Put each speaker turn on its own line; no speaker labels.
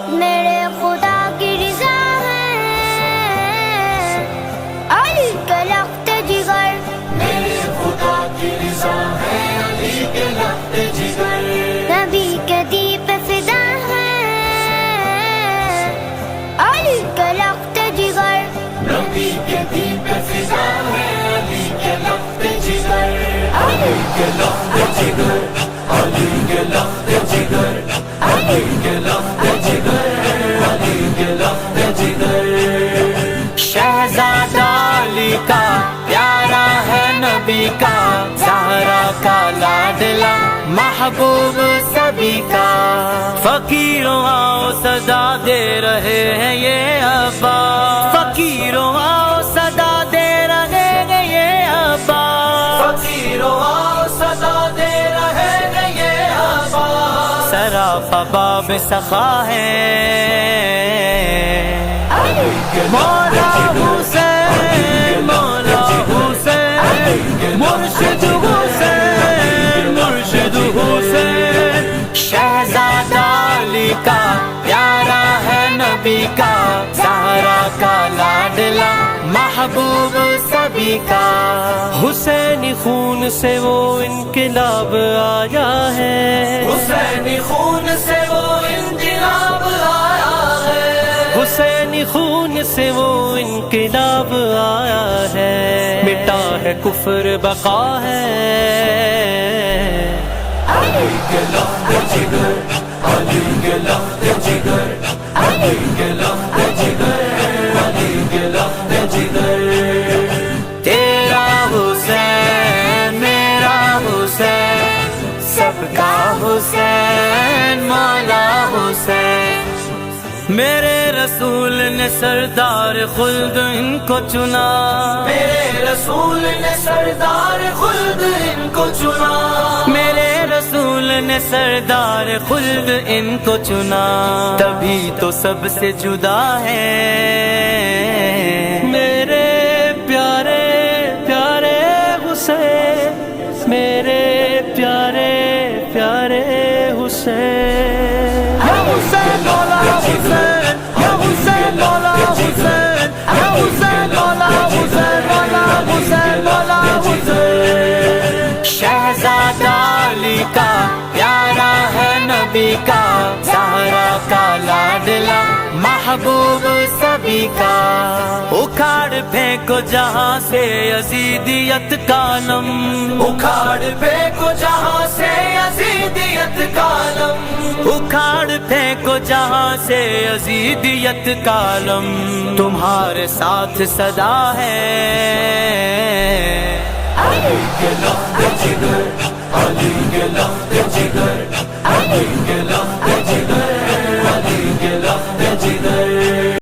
میرے خدا کی رضا ہے علی کے لخت جگر،
میرے خدا کی رضا ہے علی کے لخت جگر،
نبی کے دیپ فدا ہے علی کے لخت جگر،
نبی کے دیپ فدا ہے علی کے لخت جگر، علی کے لخت جگر، علی کے لخت جگر، علی کے لخت جگر، علی کے لخت جگر۔ شہزادہ علی کا پیارا ہے نبی کا، زہرا کا لاڈلا محبوب سبھی کا، فقیروں آؤ صدا دے رہے ہیں یہ ابا، فقیروں آؤ صدا دے رہے ہیں یہ ابا، فقیروں آؤ صدا دے رہے ہیں یہ ابا، سراپا باب سخا ہے مولا حسین، مولا حسین، مرشد حسین، مرشد حسین۔ شہزادہ علی کا پیارا ہے نبی کا، زہرا کا لاڈلا محبوب سبھی کا، حسینی خون سے وہ انقلاب آیا ہے، حسینی خون سے وہ انقلاب آیا ہے، حسینی خون سے وہ انقلاب آیا ہے، مٹا ہے کفر بقا ہے، علی کے لخت جگر، علی کے لخت جگر، علی کے لخت جگر، علی کے لخت جگر۔ تیرا حسین میرا حسین، سب کا حسین مولا حسین، میرے رسول نے سردار خلد ان کو چنا، میرے رسول نے سردار خلد ان کو چنا، میرے رسول نے سردار خلد ان کو چنا، تبھی تو سب سے جدا ہے میرے پیارے پیارے حسین، میرے پیارے پیارے حسین، یا حسین مولا حسین، یا حسین مولا حسین، یا حسین مولا حسین، مولا حسین مولا حسین۔ شہزادہ علی کا پیارا ہے نبی کا، زہرا کا لاڈلا محبوب سبھی کا، اکھاڑ پھینکو جہاں سے یزیدیت کا علم، اکھاڑ پھینکو جہاں سے یزیدیت کا علم، اکھاڑ پھینکو جہاں سے یزیدیت کا علم، تمہارے ساتھ صدا ہے علی کے لخت جگر، علی کے لخت